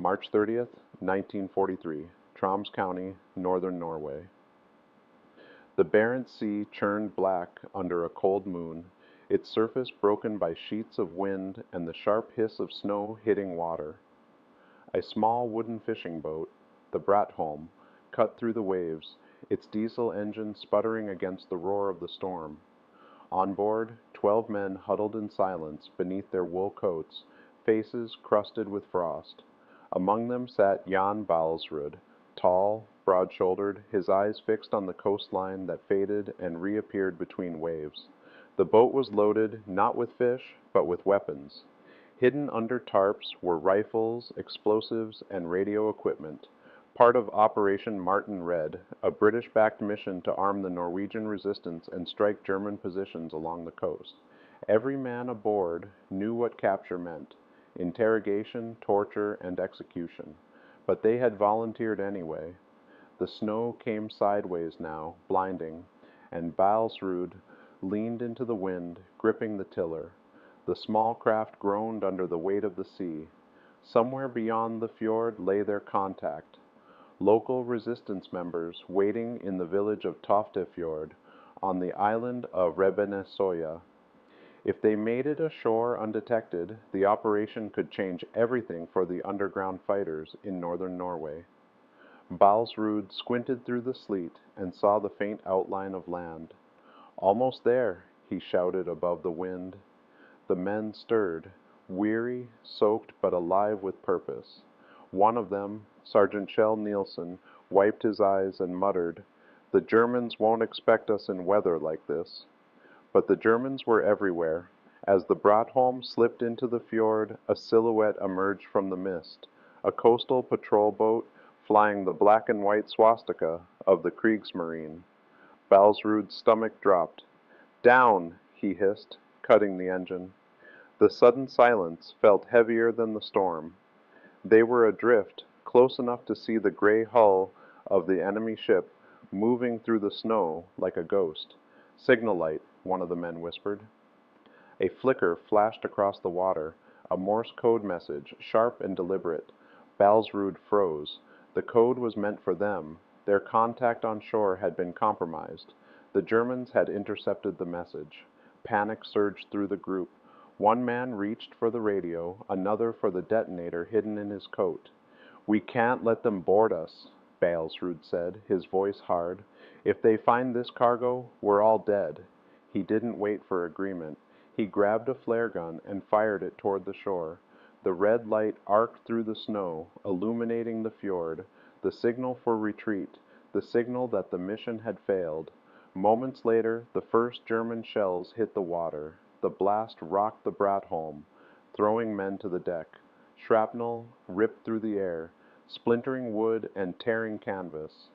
March 30th, 1943, Troms County, northern Norway. The Barents Sea churned black under a cold moon, its surface broken by sheets of wind and the sharp hiss of snow hitting water. A small wooden fishing boat, the Bratholm, cut through the waves, its diesel engine sputtering against the roar of the storm. On board, 12 men huddled in silence beneath their wool coats, faces crusted with frost. Among them sat Jan Baalsrud, tall, broad-shouldered, his eyes fixed on the coastline that faded and reappeared between waves. The boat was loaded not with fish, but with weapons. Hidden under tarps were rifles, explosives, and radio equipment, part of Operation Martin Red, a British-backed mission to arm the Norwegian resistance and strike German positions along the coast. Every man aboard knew what capture meant: interrogation, torture, and execution. But they had volunteered anyway. The snow came sideways now, blinding, and Baalsrud leaned into the wind, gripping the tiller. The small craft groaned under the weight of the sea. Somewhere beyond the fjord lay their contact. Local resistance members waiting in the village of Toftefjord, on the island of Rebenesoya. If they made it ashore undetected, the operation could change everything for the underground fighters in northern Norway. Baalsrud squinted through the sleet and saw the faint outline of land. "Almost there," he shouted above the wind. The men stirred, weary, soaked, but alive with purpose. One of them, Sergeant Kjell Nielsen, wiped his eyes and muttered, "The Germans won't expect us in weather like this." But the Germans were everywhere. As the Bratholm slipped into the fjord, a silhouette emerged from the mist, a coastal patrol boat flying the black and white swastika of the Kriegsmarine. Baalsrud's stomach dropped. "Down!" he hissed, cutting the engine. The sudden silence felt heavier than the storm. They were adrift, close enough to see the gray hull of the enemy ship moving through the snow like a ghost. "Signal light," one of the men whispered. A flicker flashed across the water, a Morse code message, sharp and deliberate. Baalsrud froze. The code was meant for them. Their contact on shore had been compromised. The Germans had intercepted the message. Panic surged through the group. One man reached for the radio, another for the detonator hidden in his coat. "We can't let them board us," Baalsrud said, his voice hard. "If they find this cargo, we're all dead." He didn't wait for agreement. He grabbed a flare gun and fired it toward the shore. The red light arced through the snow, illuminating the fjord, the signal for retreat, the signal that the mission had failed. Moments later, the first German shells hit the water. The blast rocked the Bratholm, throwing men to the deck. Shrapnel ripped through the air, splintering wood and tearing canvas.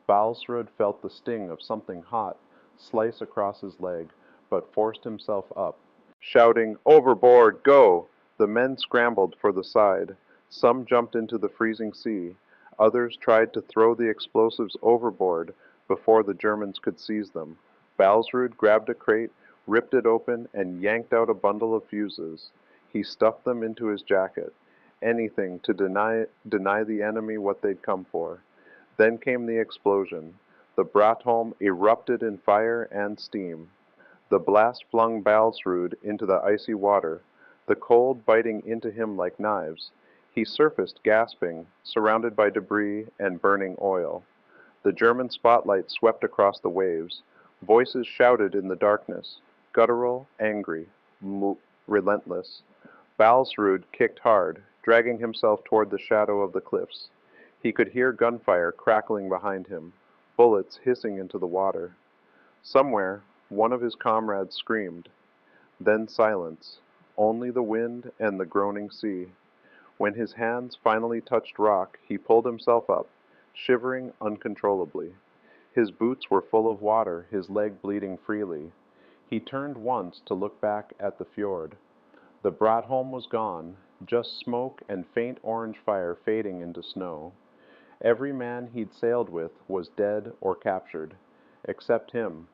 Baalsrud felt the sting of something hot slice across his leg, but forced himself up. Shouting, "Overboard, go!" the men scrambled for the side. Some jumped into the freezing sea. Others tried to throw the explosives overboard before the Germans could seize them. Baalsrud grabbed a crate, ripped it open, and yanked out a bundle of fuses. He stuffed them into his jacket. Anything to deny the enemy what they'd come for. Then came the explosion. The Bratholm erupted in fire and steam. The blast flung Baalsrud into the icy water, the cold biting into him like knives. He surfaced gasping, surrounded by debris and burning oil. The German spotlight swept across the waves. Voices shouted in the darkness, guttural, angry, relentless. Baalsrud kicked hard, dragging himself toward the shadow of the cliffs. He could hear gunfire crackling behind him, bullets hissing into the water. Somewhere, one of his comrades screamed. Then silence, only the wind and the groaning sea. When his hands finally touched rock, he pulled himself up, shivering uncontrollably. His boots were full of water, his leg bleeding freely. He turned once to look back at the fjord. The Bratholm was gone, just smoke and faint orange fire fading into snow. Every man he'd sailed with was dead or captured, except him.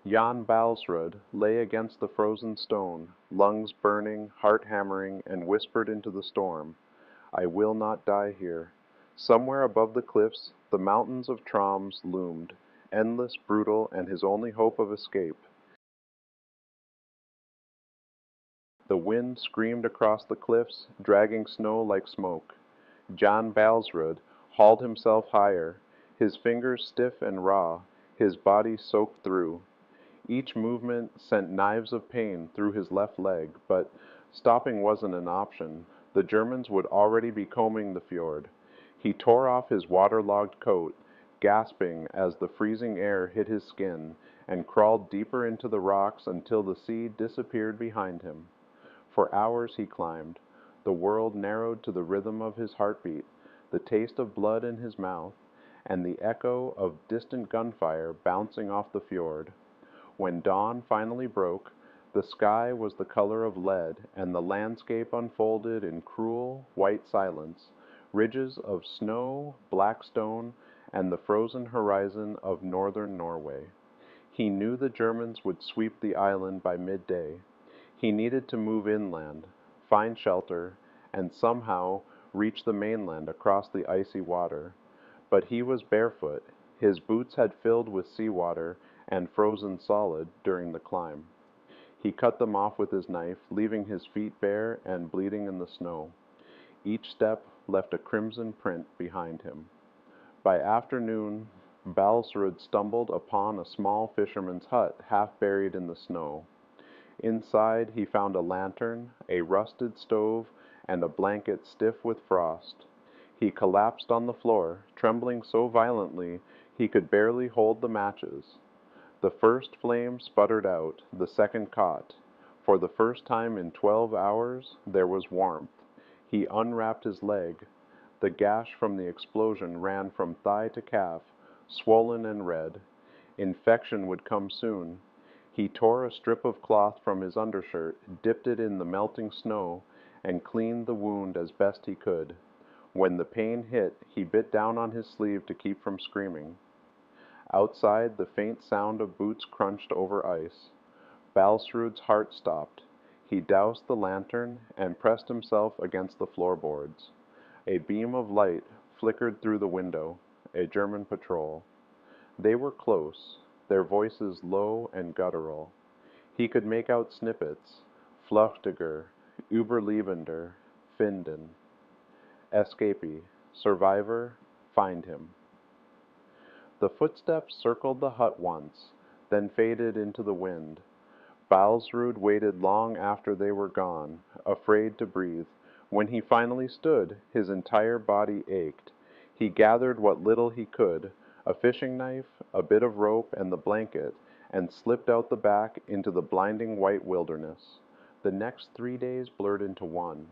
Jan Baalsrud lay against the frozen stone, lungs burning, heart hammering, and whispered into the storm, I will not die here. Somewhere above the cliffs, the mountains of Troms loomed, endless, brutal, and his only hope of escape. The wind screamed across the cliffs, dragging snow like smoke. Jan Baalsrud hauled himself higher, his fingers stiff and raw, his body soaked through. Each movement sent knives of pain through his left leg, but stopping wasn't an option. The Germans would already be combing the fjord. He tore off his waterlogged coat, gasping as the freezing air hit his skin, and crawled deeper into the rocks until the sea disappeared behind him. For hours he climbed. The world narrowed to the rhythm of his heartbeat, the taste of blood in his mouth, and the echo of distant gunfire bouncing off the fjord. When dawn finally broke, the sky was the color of lead, and the landscape unfolded in cruel, white silence, ridges of snow, black stone, and the frozen horizon of northern Norway. He knew the Germans would sweep the island by midday. He needed to move inland, find shelter, and somehow reach the mainland across the icy water. But he was barefoot. His boots had filled with seawater and frozen solid during the climb. He cut them off with his knife, leaving his feet bare and bleeding in the snow. Each step left a crimson print behind him. By afternoon, Baalsrud stumbled upon a small fisherman's hut half buried in the snow. Inside he found a lantern, a rusted stove, and a blanket stiff with frost. He collapsed on the floor, trembling so violently he could barely hold the matches. The first flame sputtered out, the second caught. For the first time in 12 hours there was warmth. He unwrapped his leg. The gash from the explosion ran from thigh to calf, swollen and red. Infection would come soon. He tore a strip of cloth from his undershirt, dipped it in the melting snow, and cleaned the wound as best he could. When the pain hit, he bit down on his sleeve to keep from screaming. Outside, the faint sound of boots crunched over ice. Baalsrud's heart stopped. He doused the lantern and pressed himself against the floorboards. A beam of light flickered through the window. A German patrol. They were close, their voices low and guttural. He could make out snippets. Flüchtiger, Überlebender, finden. Escapee, survivor, find him. The footsteps circled the hut once, then faded into the wind. Baalsrud waited long after they were gone, afraid to breathe. When he finally stood, his entire body ached. He gathered what little he could, a fishing knife, a bit of rope, and the blanket, and slipped out the back into the blinding white wilderness. The next 3 days blurred into one.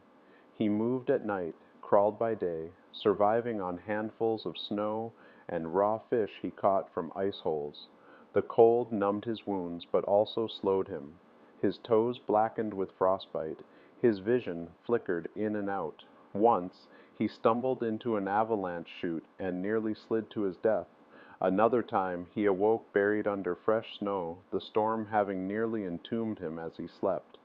He moved at night, crawled by day, surviving on handfuls of snow and raw fish he caught from ice holes. The cold numbed his wounds, but also slowed him. His toes blackened with frostbite. His vision flickered in and out. Once, he stumbled into an avalanche chute and nearly slid to his death. Another time, he awoke buried under fresh snow, the storm having nearly entombed him as he slept.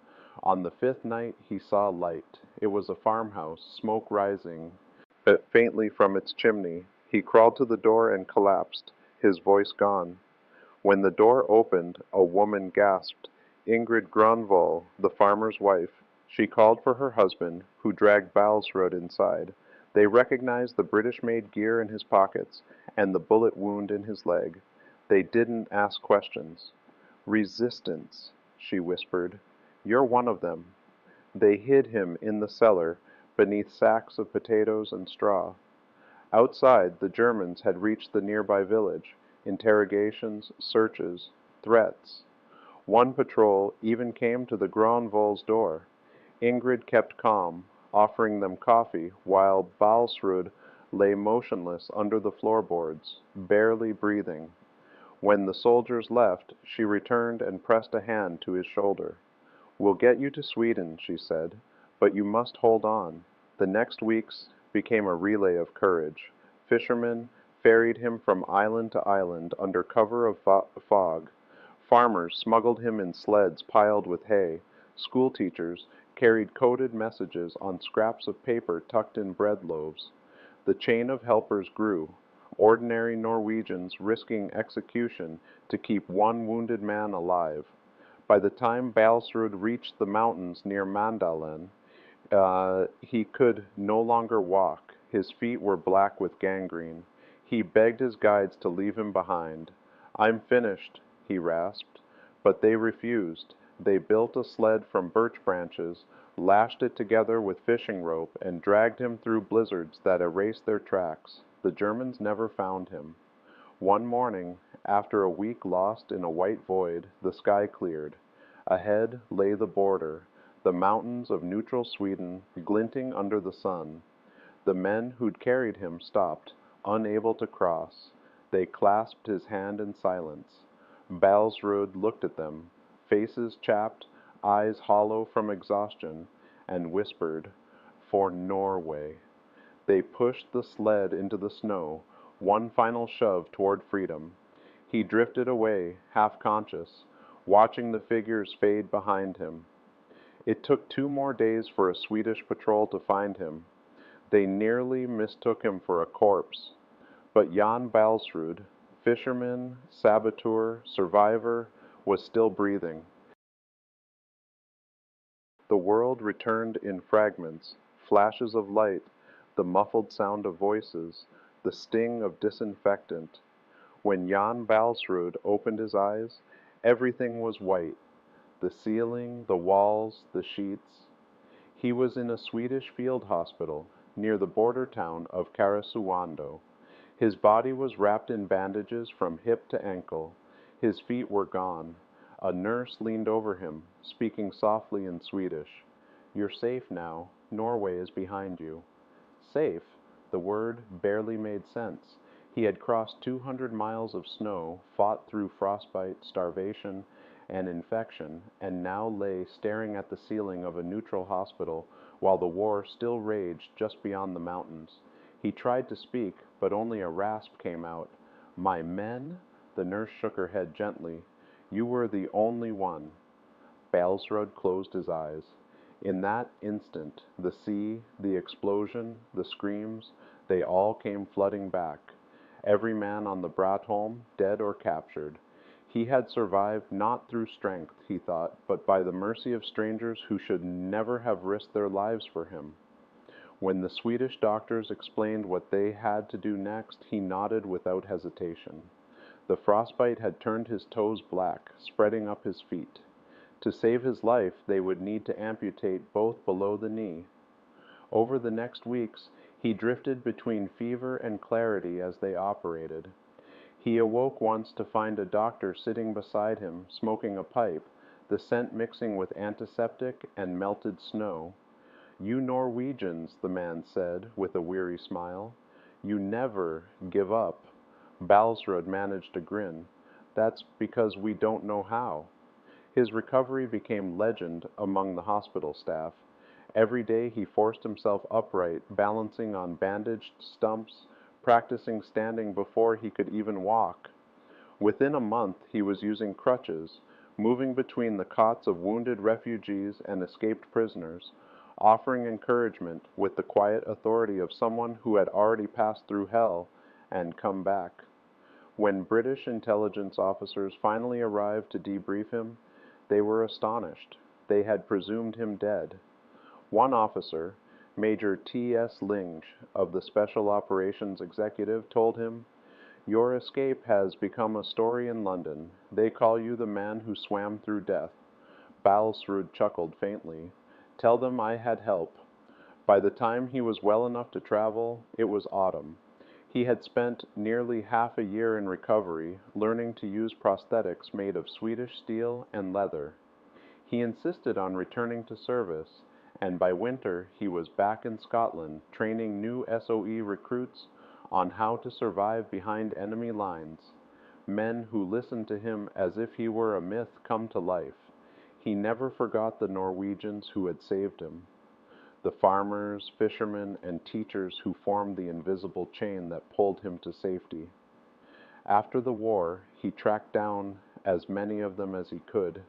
On the 5th night, he saw light. It was a farmhouse, smoke rising faintly from its chimney. He crawled to the door and collapsed, his voice gone. When the door opened, a woman gasped. Ingrid Granvoll, the farmer's wife. She called for her husband, who dragged Baalsrud inside. They recognized the British-made gear in his pockets and the bullet wound in his leg. They didn't ask questions. Resistance, she whispered. You're one of them. They hid him in the cellar, beneath sacks of potatoes and straw. Outside, the Germans had reached the nearby village. Interrogations, searches, threats. One patrol even came to the Granvolls' door. Ingrid kept calm, offering them coffee, while Baalsrud lay motionless under the floorboards, barely breathing. When the soldiers left, she returned and pressed a hand to his shoulder. We'll get you to Sweden, she said, but you must hold on. The next weeks became a relay of courage. Fishermen ferried him from island to island under cover of fog. Farmers smuggled him in sleds piled with hay. School teachers carried coded messages on scraps of paper tucked in bread loaves. The chain of helpers grew, ordinary Norwegians risking execution to keep one wounded man alive. By the time Baalsrud reached the mountains near Mandalen, he could no longer walk. His feet were black with gangrene. He begged his guides to leave him behind. "I'm finished," he rasped. But they refused. They built a sled from birch branches, lashed it together with fishing rope, and dragged him through blizzards that erased their tracks. The Germans never found him. One morning, after a week lost in a white void, the sky cleared. Ahead lay the border, the mountains of neutral Sweden glinting under the sun. The men who'd carried him stopped, unable to cross. They clasped his hand in silence. Baalsrud looked at them, faces chapped, eyes hollow from exhaustion, and whispered, "For Norway." They pushed the sled into the snow, one final shove toward freedom. He drifted away, half conscious, watching the figures fade behind him. It took 2 more days for a Swedish patrol to find him. They nearly mistook him for a corpse. But Jan Baalsrud, fisherman, saboteur, survivor, was still breathing. The world returned in fragments, flashes of light, the muffled sound of voices, the sting of disinfectant. When Jan Baalsrud opened his eyes, everything was white. The ceiling, the walls, the sheets. He was in a Swedish field hospital near the border town of Karesuando. His body was wrapped in bandages from hip to ankle. His feet were gone. A nurse leaned over him, speaking softly in Swedish. "You're safe now. Norway is behind you." Safe? The word barely made sense. He had crossed 200 miles of snow, fought through frostbite, starvation, and infection, and now lay staring at the ceiling of a neutral hospital while the war still raged just beyond the mountains. He tried to speak, but only a rasp came out. "My men?" The nurse shook her head gently. "You were the only one." Baalsrud closed his eyes. In that instant, the sea, the explosion, the screams, they all came flooding back. Every man on the Bratholm, dead or captured. He had survived not through strength, he thought, but by the mercy of strangers who should never have risked their lives for him. When the Swedish doctors explained what they had to do next, he nodded without hesitation. The frostbite had turned his toes black, spreading up his feet. To save his life, they would need to amputate both below the knee. Over the next weeks, he drifted between fever and clarity as they operated. He awoke once to find a doctor sitting beside him, smoking a pipe, the scent mixing with antiseptic and melted snow. "You Norwegians," the man said, with a weary smile, "you never give up." Baalsrud managed a grin. "That's because we don't know how." His recovery became legend among the hospital staff. Every day he forced himself upright, balancing on bandaged stumps, practicing standing before he could even walk. Within a month he was using crutches, moving between the cots of wounded refugees and escaped prisoners, offering encouragement with the quiet authority of someone who had already passed through hell and come back. When British intelligence officers finally arrived to debrief him, they were astonished. They had presumed him dead. One officer, Major T.S. Linge of the Special Operations Executive, told him, "Your escape has become a story in London. They call you the man who swam through death." Baalsrud chuckled faintly. "Tell them I had help." By the time he was well enough to travel, it was autumn. He had spent nearly half a year in recovery, learning to use prosthetics made of Swedish steel and leather. He insisted on returning to service, and by winter he was back in Scotland, training new SOE recruits on how to survive behind enemy lines. Men who listened to him as if he were a myth come to life. He never forgot the Norwegians who had saved him. The farmers, fishermen, and teachers who formed the invisible chain that pulled him to safety. After the war, he tracked down as many of them as he could,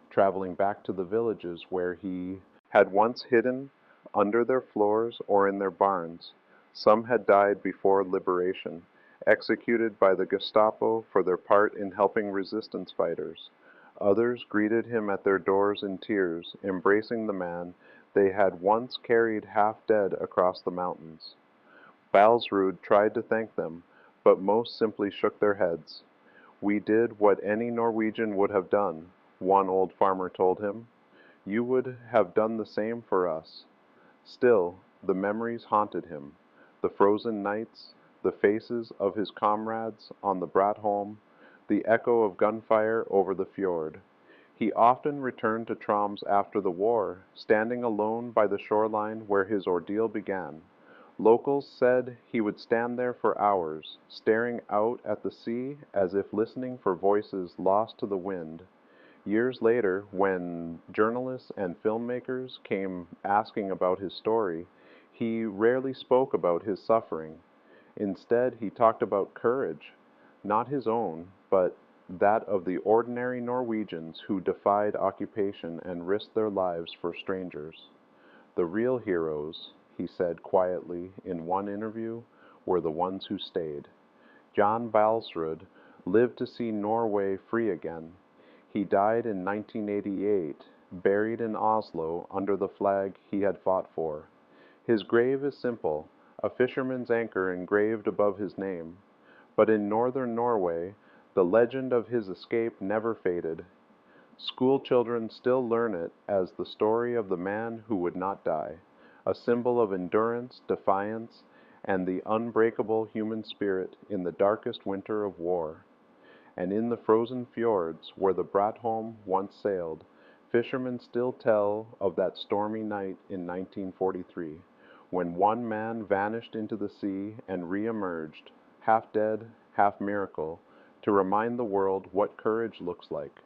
traveling back to the villages where he had once hidden under their floors or in their barns. Some had died before liberation, executed by the Gestapo for their part in helping resistance fighters. Others greeted him at their doors in tears, embracing the man they had once carried half dead across the mountains. Baalsrud tried to thank them, but most simply shook their heads. We did what any Norwegian would have done, one old farmer told him. You would have done the same for us. Still, the memories haunted him. The frozen nights, the faces of his comrades on the Bratholm, the echo of gunfire over the fjord. He often returned to Troms after the war, standing alone by the shoreline where his ordeal began. Locals said he would stand there for hours, staring out at the sea as if listening for voices lost to the wind. Years later, when journalists and filmmakers came asking about his story, he rarely spoke about his suffering. Instead, he talked about courage, not his own, but that of the ordinary Norwegians who defied occupation and risked their lives for strangers. The real heroes, he said quietly in one interview, were the ones who stayed. Jan Baalsrud lived to see Norway free again. He died in 1988, buried in Oslo under the flag he had fought for. His grave is simple, a fisherman's anchor engraved above his name. But in northern Norway, the legend of his escape never faded. School children still learn it as the story of the man who would not die, a symbol of endurance, defiance, and the unbreakable human spirit in the darkest winter of war. And in the frozen fjords where the Bratholm once sailed, fishermen still tell of that stormy night in 1943, when one man vanished into the sea and re-emerged, half dead, half miracle, to remind the world what courage looks like.